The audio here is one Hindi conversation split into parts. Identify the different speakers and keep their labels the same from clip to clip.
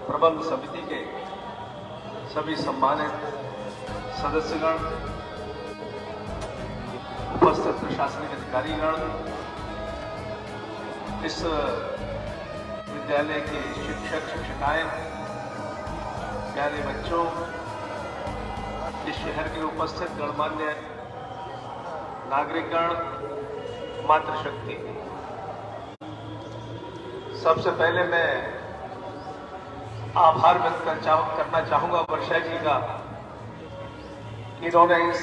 Speaker 1: प्रबंध समिति के सभी सम्मानित सदस्यगण, उपस्थित प्रशासनिक अधिकारीगण, इस विद्यालय के शिक्षक शिक्षिकाएं, प्यारे बच्चों, इस शहर के उपस्थित गणमान्य नागरिकगण, मातृशक्ति, सबसे पहले मैं आभार व्यक्त करना चाहूंगा वर्षा जी का कि इन्होंने इस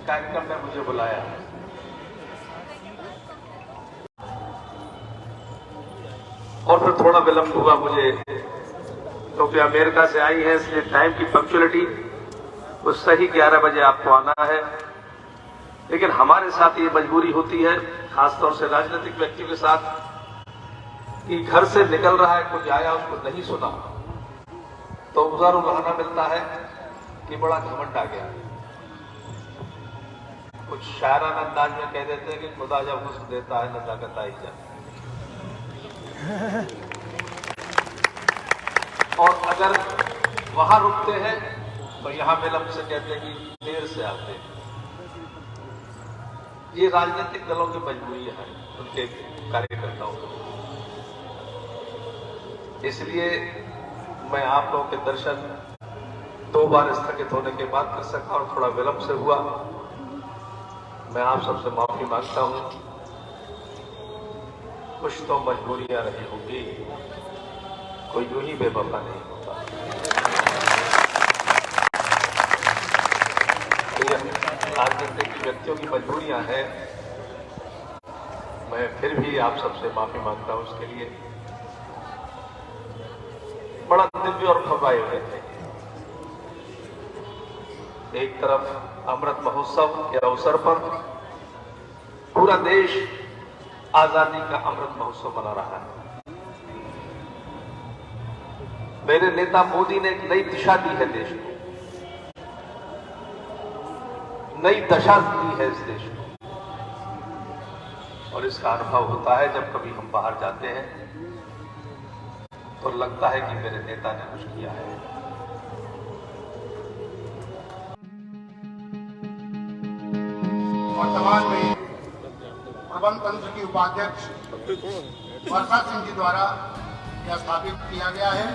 Speaker 1: कार्यक्रम में मुझे बुलाया। और फिर थोड़ा विलंब हुआ मुझे, क्योंकि अमेरिका से आई है, इसलिए टाइम की पंक्चुअलिटी वो सही 11 बजे आपको आना है। लेकिन हमारे साथ ये मजबूरी होती है, खासतौर से राजनीतिक व्यक्तियों के साथ, कि घर से निकल रहा है, कुछ आया उसको नहीं सुना तो उधर बहाना मिलता है कि बड़ा घमंड आ गया। कुछ शायराना अंदाज में कह देते हैं कि खुदा जब हुस्न देता है नजाकत आई जाए। और अगर वहां रुकते हैं तो यहां विलंब से कहते हैं कि देर से आते हैं। ये राजनीतिक दलों की मजबूरी है, उनके कार्यकर्ताओं की। इसलिए मैं आप लोगों के दर्शन 2 बार स्थगित होने के बाद कर सका और थोड़ा विलंब से हुआ। मैं आप सबसे माफी मांगता हूं। कुछ तो मजबूरियां रही होंगी, कोई यूं ही बेवफा नहीं होता। राजनीतिक व्यक्तियों की मजबूरियां हैं। मैं फिर भी आप सबसे माफी मांगता हूं उसके लिए। बड़ा दिव्य और भव्य हुए थे। एक तरफ अमृत महोत्सव के अवसर पर पूरा देश आजादी का अमृत महोत्सव मना रहा है। मेरे नेता मोदी ने एक नई दिशा दी है देश को, नई दशा दी है इस देश को। और इसका अनुभव होता है जब कभी हम बाहर जाते हैं तो लगता है कि मेरे नेता ने कुछ किया है।
Speaker 2: वर्तमान में प्रबंध तंत्र की उपाध्यक्ष वर्षा सिंह जी द्वारा यह स्थापित किया गया है।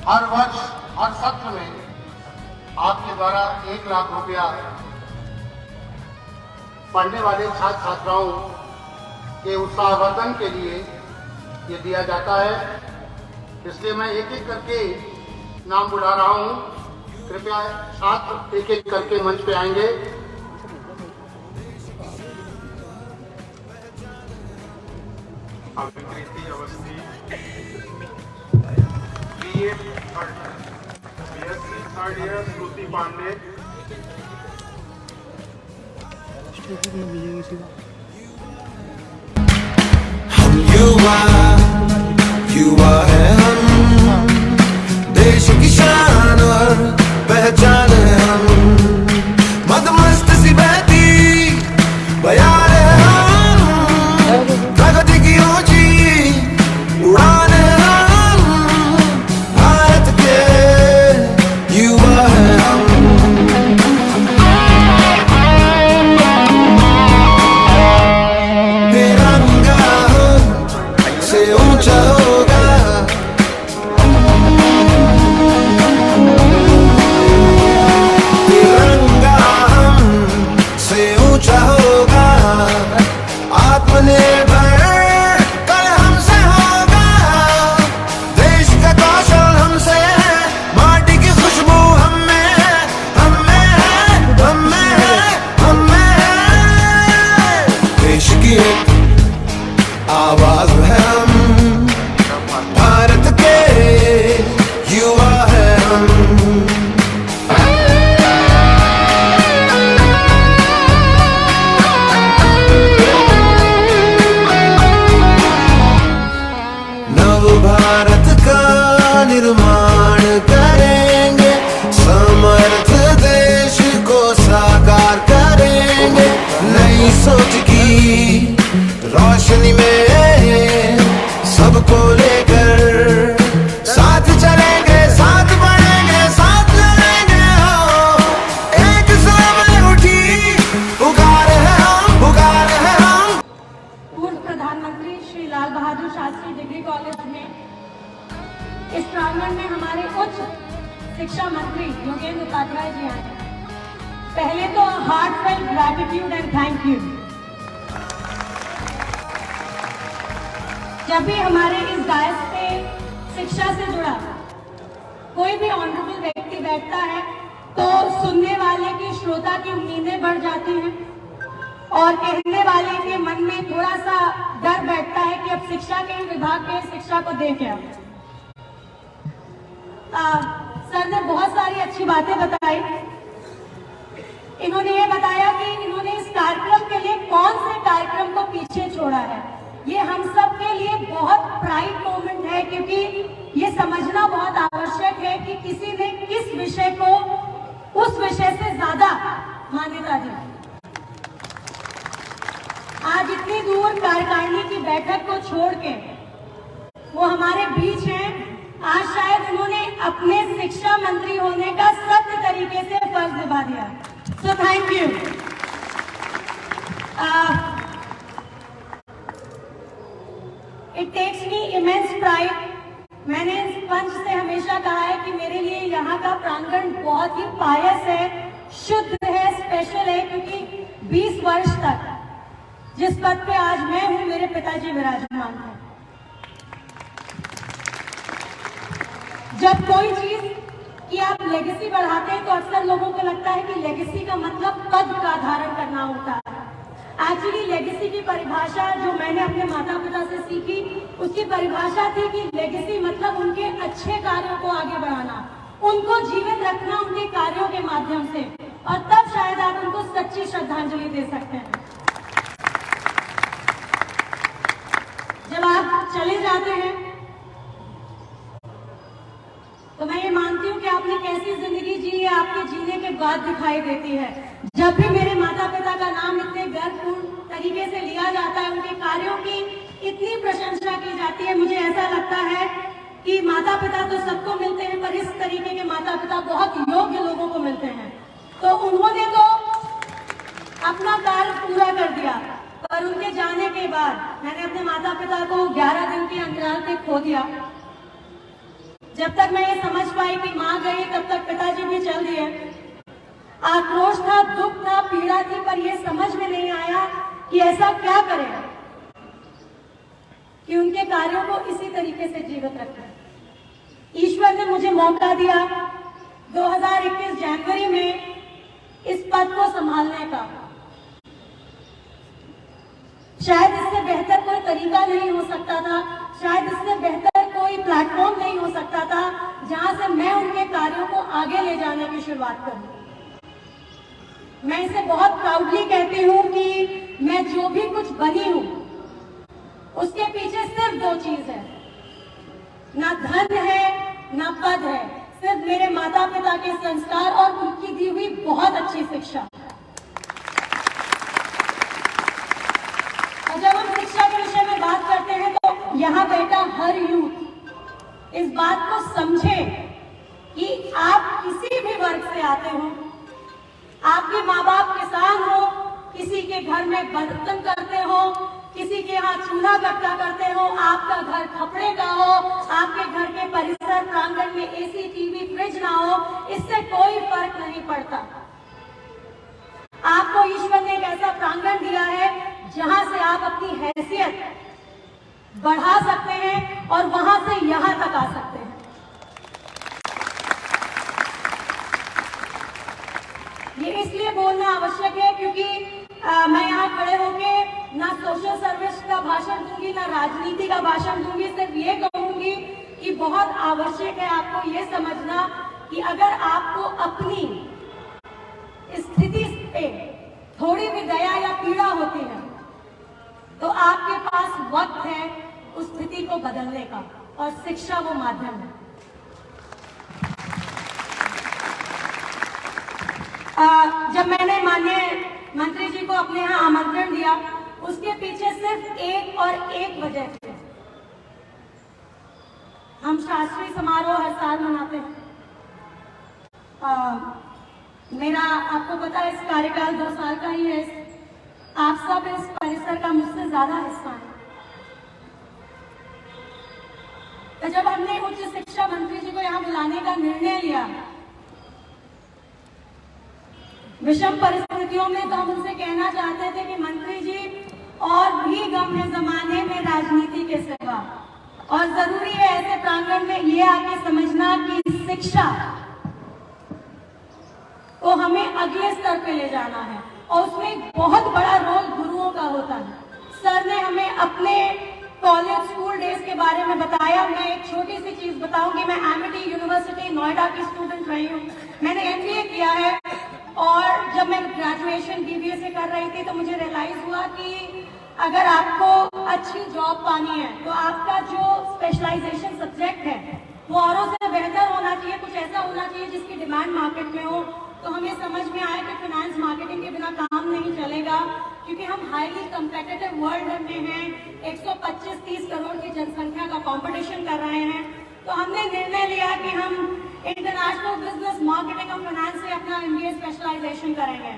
Speaker 2: हर वर्ष हर सत्र में आपके द्वारा 1 लाख रुपया पढ़ने वाले छात्र छात्राओं के उत्साहवर्धन के लिए ये दिया जाता है। इसलिए मैं एक एक करके नाम बुला रहा हूं। कृपया छात्र एक एक करके मंच पे आएंगे।
Speaker 3: Abhikriti Awasthi, BA BSc third year Shruti Pandey,
Speaker 4: युवा है हम, देश की शान और पहचान है हम। मदमस्त सी बहती बयार है हम, प्रगति की ऊंची उड़ान है हम। भारत के युवा है हम। तिरंगा से
Speaker 5: इस प्रांगण में हमारे उच्च शिक्षा मंत्री योगेंद्र उपाध्याय जी आए। पहले तो heartfelt gratitude and thank you. जब भी हमारे इस डायस पे शिक्षा से जुड़ा कोई भी ऑनरेबल व्यक्ति बैठता है तो सुनने वाले की, श्रोता की उम्मीदें बढ़ जाती हैं और कहने वाले के मन में थोड़ा सा डर बैठता है कि अब शिक्षा के विभाग के शिक्षा को दे क्या। सर ने बहुत सारी अच्छी बातें बताई। इन्होंने ये बताया कि इन्होंने इस कार्यक्रम के लिए कौन से कार्यक्रम को पीछे छोड़ा है। ये हम सब के लिए बहुत प्राइड मोमेंट है, क्योंकि ये समझना बहुत आवश्यक है कि किसी ने किस विषय को उस विषय से ज्यादा मान्यता दी। आज इतनी दूर कार्यकारिणी की बैठक को छोड़ के वो हमारे बीच हैं। आज शायद उन्होंने अपने शिक्षा मंत्री होने का सत्य तरीके से फर्ज निभा दिया। So thank you. It takes me immense pride. मैंने इस मंच से हमेशा कहा है कि मेरे लिए यहाँ का प्रांगण बहुत ही पायस है, शुद्ध है, स्पेशल है, क्योंकि 20 वर्ष तक जिस पद पे आज मैं हूँ, मेरे पिताजी विराजमान हैं। जब कोई चीज की आप लेगेसी बढ़ाते हैं तो अक्सर लोगों को लगता है कि लेगेसी का मतलब पद का धारण करना होता है। एक्चुअली लेगेसी की परिभाषा जो मैंने अपने माता पिता से सीखी, उसकी परिभाषा थी कि लेगेसी मतलब उनके अच्छे कार्यों को आगे बढ़ाना, उनको जीवित रखना उनके कार्यों के माध्यम से, और तब शायद आप उनको सच्ची श्रद्धांजलि दे सकते हैं। जब आप चले जाते हैं तो मैं ये मानती हूँ कि आपने कैसी जिंदगी जी है, आपके जीने के बाद दिखाई देती है। जब भी मेरे माता पिता का नाम इतने गर्वपूर्ण तरीके से लिया जाता है, उनके कार्यों की इतनी प्रशंसा की जाती है, मुझे ऐसा लगता है कि माता पिता तो सबको मिलते हैं, पर इस तरीके के माता पिता बहुत योग्य लोगों को मिलते हैं। तो उन्होंने तो अपना कार्य पूरा कर दिया, पर उनके जाने के बाद मैंने अपने माता पिता को 11 दिन के अंतराल पे खो दिया। जब तक मैं ये समझ पाई कि माँ गई, तब तक पिताजी भी चल दिए। आक्रोश था, दुख था, पीड़ा थी, पर यह समझ में नहीं आया कि ऐसा क्या करें कि उनके कार्यों को इसी तरीके से जीवित रखें। ईश्वर ने मुझे मौका दिया 2021 जनवरी में इस पद को संभालने का। शायद इससे बेहतर कोई तरीका नहीं हो सकता था, शायद इससे बेहतर कोई प्लेटफॉर्म नहीं हो सकता था जहां से मैं उनके कार्यों को आगे ले जाने की शुरुआत करूं। मैं इसे बहुत प्राउडली कहती हूं कि मैं जो भी कुछ बनी हूं उसके पीछे सिर्फ 2 चीज है, ना धन है ना पद है, सिर्फ मेरे माता पिता के संस्कार और उनकी दी हुई बहुत अच्छी शिक्षा। और जब हम शिक्षा के विषय में बात करते हैं तो यहाँ बैठा हर यूथ इस बात को समझे कि आप किसी भी वर्ग से आते हो, आपके माँ बाप किसान हो, किसी के घर में बर्तन करते हो, किसी के यहाँ चूल्हा गट्टा करते हो, आपका घर खपड़े का हो, आपके घर के परिसर प्रांगण में एसी, टीवी, फ्रिज ना हो, इससे कोई फर्क नहीं पड़ता। आपको ईश्वर ने एक ऐसा प्रांगण दिया है जहां से आप अपनी हैसियत बढ़ा सकते हैं और वहां से यहां तक आ सकते हैं। ये इसलिए बोलना आवश्यक है क्योंकि मैं यहाँ खड़े होके ना सोशल सर्विस का भाषण दूंगी, ना राजनीति का भाषण दूंगी, सिर्फ ये कहूंगी कि बहुत आवश्यक है आपको ये समझना कि अगर आपको अपनी स्थिति पे थोड़ी भी दया या पीड़ा होती है तो आपके पास वक्त है उस स्थिति को बदलने का, और शिक्षा वो माध्यम है। जब मैंने माननीय मंत्री जी को अपने यहाँ आमंत्रण दिया, उसके पीछे सिर्फ एक और एक वजह थी। हम शास्त्रीय समारोह हर साल मनाते हैं। मेरा आपको पता है इस कार्यकाल 2 साल का ही है। आप सब इस परिसर का मुझसे ज्यादा हिस्सा है। तो जब हमने उच्च शिक्षा विषम परिस्थितियों में, तो हम उनसे कहना चाहते थे कि मंत्री जी और भी गम है जमाने में राजनीति के सिवा, और जरूरी है ऐसे प्रांगण में ये आके समझना कि शिक्षा को हमें अगले स्तर पे ले जाना है और उसमें बहुत बड़ा रोल गुरुओं का होता है। सर ने हमें अपने कॉलेज स्कूल डेज के बारे में बताया। मैं एक छोटी सी चीज बताऊंगी। मैं एमिटी यूनिवर्सिटी नोएडा की स्टूडेंट रही हूँ। मैंने एमबीए किया है और जब मैं ग्रेजुएशन बीबीए से कर रही थी तो मुझे रियलाइज हुआ कि अगर आपको अच्छी जॉब पानी है तो आपका जो स्पेशलाइजेशन सब्जेक्ट है वो औरों से बेहतर होना चाहिए, कुछ ऐसा होना चाहिए जिसकी डिमांड मार्केट में हो। तो हमें समझ में आया कि फाइनेंस मार्केटिंग के बिना काम नहीं चलेगा, क्योंकि हम हाईली कम्पिटिटिव वर्ल्ड में हैं। 125-30 करोड़ की जनसंख्या का कंपटीशन कर रहे हैं। तो हमने निर्णय लिया कि हम इंटरनेशनल बिजनेस मार्केटिंग और फाइनेंस से अपना एमबीए स्पेशलाइजेशन करेंगे।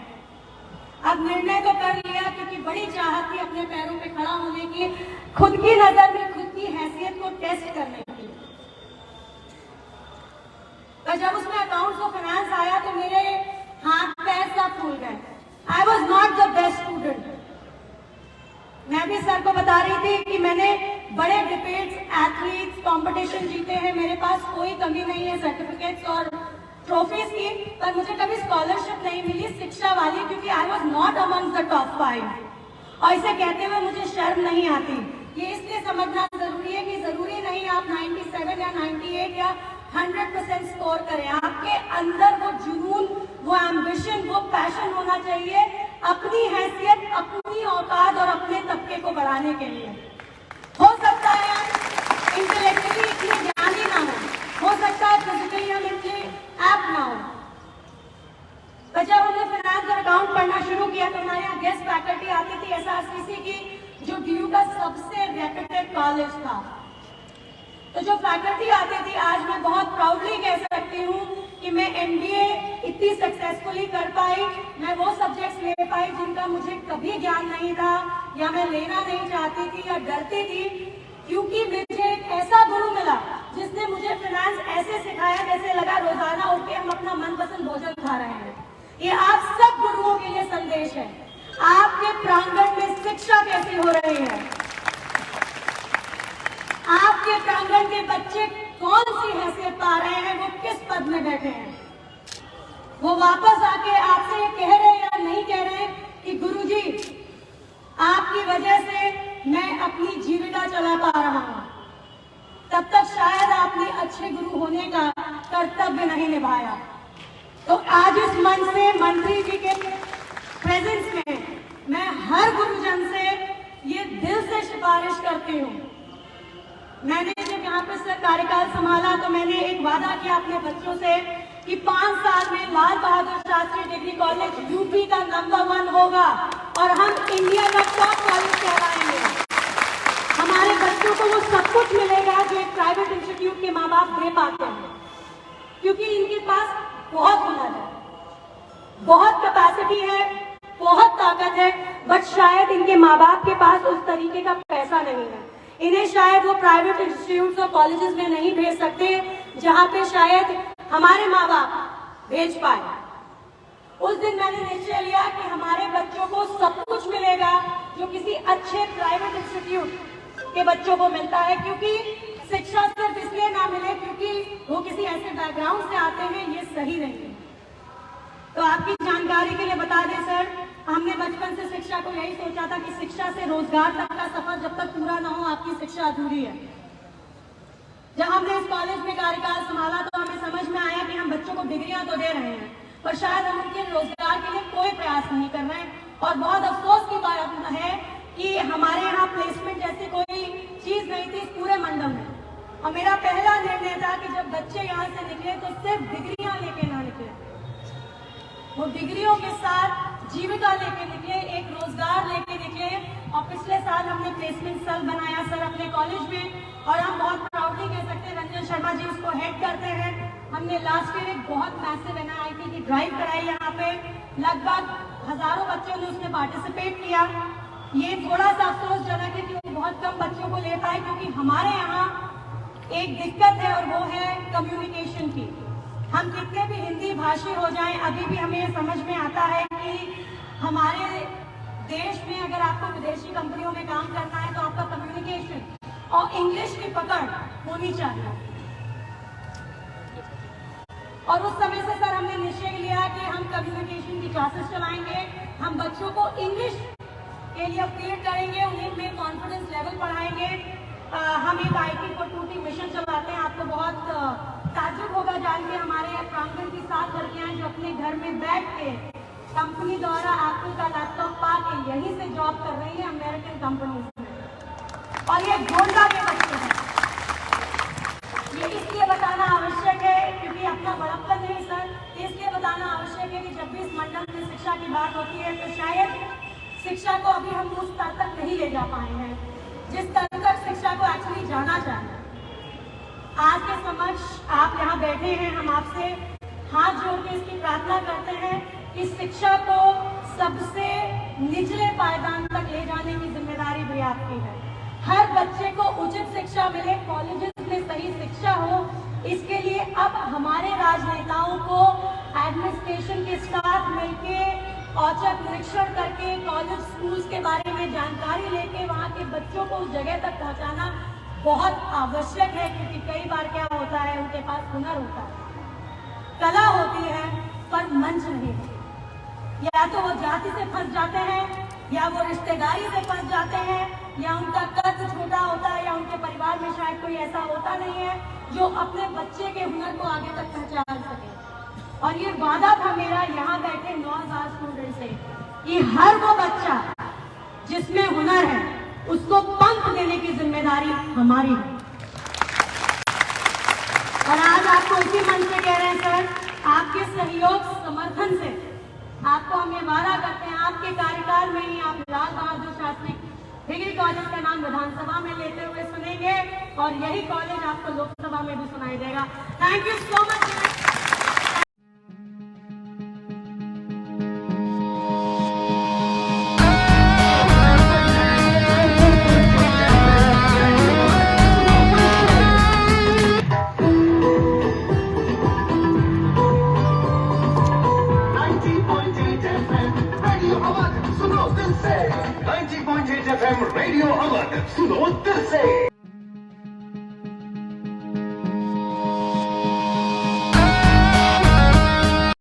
Speaker 5: अब निर्णय तो कर लिया, क्योंकि बड़ी चाहत थी अपने पैरों पे खड़ा होने की, खुद की नजर में खुद की हैसियत को टेस्ट करने की। तो जब उसमें अकाउंट्स और फाइनेंस आया तो मेरे हाथ पैर सब फूल गए। I was not the best student. मैं भी सर को बता रही थी कि मैंने बड़े डिबेट्स, एथलीट्स, कंपटीशन जीते हैं, मेरे पास कोई कमी नहीं है सर्टिफिकेट्स और ट्रॉफीज की, पर मुझे कभी स्कॉलरशिप नहीं मिली शिक्षा वाली, क्योंकि I was not among the top 5। और इसे कहते हुए मुझे शर्म नहीं आती। ये इसलिए समझना जरूरी है कि जरूरी नहीं आप 97 या 98 या 100% स्कोर करें। आपके अंदर वो जुनून, वो एम्बिशन, वो पैशन होना चाहिए अपनी हैसियत, अपनी औकात और अपने तबके को बढ़ाने के लिए। हो सकता है इंटेलेक्चुअली इतने ज्ञानी ना हो सकता है फिजिकली हम इतने ऐप ना हो। तो जब हमने फाइनेंस और अकाउंट पढ़ना शुरू किया तो हमारे यहाँ गेस्ट फैकल्टी आती थी एसआरसीसी की, जो डीयू का सबसे रेप्यूटेड कॉलेज था। तो जो फैकल्टी आती थी, आज मैं बहुत प्राउडली कह सकती हूँ कि मैं एमबीए इतनी सक्सेसफुली कर पाई। मैं वो सब्जेक्ट्स ले पाई जिनका मुझे कभी ज्ञान नहीं था या मैं लेना नहीं चाहती थी या डरती थी, क्योंकि मुझे एक ऐसा गुरु मिला जिसने मुझे फाइनेंस ऐसे सिखाया जैसे लगा रोजाना उठ के हम अपना मनपसंद भोजन खा रहे हैं। ये आप सब गुरुओं के लिए संदेश है। आपके प्रांगण में शिक्षा कैसी हो रही है, आपके प्रांगण के बच्चे कौन सी हैसियत पा रहे हैं, वो किस पद में बैठे हैं, वो वापस आके आपसे ये कह रहे हैं या नहीं कह रहे कि गुरुजी आपकी वजह से मैं अपनी जीविका चला पा रहा हूं, तब तक शायद आपने अच्छे गुरु होने का कर्तव्य नहीं निभाया। तो आज इस मंच से मंत्री जी के प्रेजेंस में मैं हर गुरुजन से ये दिल से सिफारिश करती हूँ। मैंने जब यहाँ पे सर कार्यकाल संभाला तो मैंने एक वादा किया अपने बच्चों से कि 5 साल में Lal Bahadur Shastri degree college UP का नंबर 1 होगा और हम इंडिया का टॉप कॉलेज कहलाएंगे। हमारे बच्चों को वो सब कुछ मिलेगा जो एक प्राइवेट इंस्टीट्यूट के माँ बाप दे पाते हैं, क्योंकि इनके पास बहुत हुनर है, बहुत कैपेसिटी है, बहुत ताकत है, बट शायद इनके माँ बाप के पास उस तरीके का पैसा नहीं है। इन्हें शायद वो प्राइवेट इंस्टीट्यूट्स और कॉलेजेस में नहीं भेज सकते जहाँ पे शायद हमारे माँ बाप भेज पाए। उस दिन मैंने निश्चय लिया कि हमारे बच्चों को सब कुछ मिलेगा जो किसी अच्छे प्राइवेट इंस्टीट्यूट के बच्चों को मिलता है, क्योंकि शिक्षा सिर्फ इसलिए ना मिले क्योंकि वो किसी ऐसे बैकग्राउंड से आते हैं, ये सही नहीं है। तो आपकी जानकारी के लिए बता दें सर, हमने बचपन से शिक्षा को यही सोचा था कि शिक्षा से रोजगार तक का सफर जब तक पूरा ना हो आपकी शिक्षा अधूरी है। जब हमने इस कॉलेज में कार्यकाल संभाला तो हमें समझ में आया कि हम बच्चों को डिग्रियां तो दे रहे हैं, पर शायद हम उनके रोजगार के लिए कोई प्रयास नहीं कर रहे हैं। और बहुत अफसोस की बात है कि हमारे यहाँ प्लेसमेंट जैसी कोई चीज नहीं थी इस पूरे मंडल में। और मेरा पहला निर्णय था कि जब बच्चे यहाँ से निकले तो सिर्फ डिग्रियां लेके ना निकले, वो डिग्रियों के साथ जीविका लेके निकले, एक रोजगार लेके निकले। और पिछले साल हमने प्लेसमेंट सेल बनाया सर अपने कॉलेज में, और हम बहुत प्राउडली कह सकते हैं रंजन शर्मा जी उसको हेड करते हैं। हमने लास्ट ईयर एक बहुत मैसिव NIIT की ड्राइव कराई, यहाँ पे लगभग हजारों बच्चों ने उसमें पार्टिसिपेट किया। ये थोड़ा सा अफसोसजनक है कि बहुत कम बच्चों को ले पाए, क्योंकि हमारे यहाँ एक दिक्कत है और वो है कम्युनिकेशन की। हम कितने भी हिंदी भाषी हो जाएं, अभी भी हमें ये समझ में आता है कि हमारे देश में अगर आपको विदेशी कंपनियों में काम करना है तो आपका कम्युनिकेशन और इंग्लिश की पकड़ होनी चाहिए। और उस समय से सर हमने निश्चय लिया कि हम कम्युनिकेशन की क्लासेस चलाएंगे, हम बच्चों को इंग्लिश के लिए अपडेट करेंगे, उन्हें कॉन्फिडेंस लेवल बढ़ाएंगे। हम एक IT for 2T मिशन चलाते हैं। आपको बहुत ताज्जुब होगा जान के हमारे प्रांगण की 7 लड़कियां जो अपने घर में बैठ के कंपनी द्वारा एप्पल का लैपटॉप पा के यहीं से जॉब कर रही है अमेरिकन कंपनी में, और ये गोंडा के बच्चे हैं। ये इसलिए बताना आवश्यक है क्योंकि अपना बड़प्पन नहीं सर, इसलिए बताना आवश्यक है कि जब भी इस मंडल में शिक्षा की बात होती है तो शायद शिक्षा को अभी हम उस स्तर तक नहीं ले जा पाए हैं जिस स्तर तक शिक्षा को एक्चुअली जाना चाहिए। आज के समक्ष आप यहाँ बैठे हैं, हम आपसे हाथ जोड़ के इसकी प्रार्थना करते हैं कि शिक्षा को सबसे निचले पायदान तक ले जाने की जिम्मेदारी भी आपकी है। हर बच्चे को उचित शिक्षा मिले, कॉलेजेस में सही शिक्षा हो, इसके लिए अब हमारे राजनेताओं को एडमिनिस्ट्रेशन के साथ मिलके औचक निरीक्षण करके कॉलेज स्कूल्स के बारे में जानकारी लेके वहाँ के बच्चों को उस जगह तक पहुँचाना बहुत आवश्यक है। क्योंकि कई बार क्या होता है, उनके पास हुनर होता है, कला होती है, पर मंच नहीं होता। या तो वो जाति से फंस जाते हैं, या वो रिश्तेदारी से फंस जाते हैं, या उनका कद छोटा होता है, या उनके परिवार में शायद कोई ऐसा होता नहीं है जो अपने बच्चे के हुनर को आगे तक पहुंचा सके। और ये वादा था मेरा यहाँ बैठे 9000 स्टूडेंट से कि हर वो बच्चा जिसमें हुनर है उसको पंख देने की जिम्मेदारी हमारी है। और आज आपको इसी मंच पे कह रहे हैं सर, आपके सहयोग समर्थन से आपको हम ये वादा करते हैं, आपके कार्यकाल में ही आप लाल बहादुर शास्त्री डिग्री कॉलेज का नाम विधानसभा में लेते हुए सुनेंगे और यही कॉलेज आपको लोकसभा में भी सुनाई देगा। Thank you so much.
Speaker 6: Radio Awadh सुनो दिल से।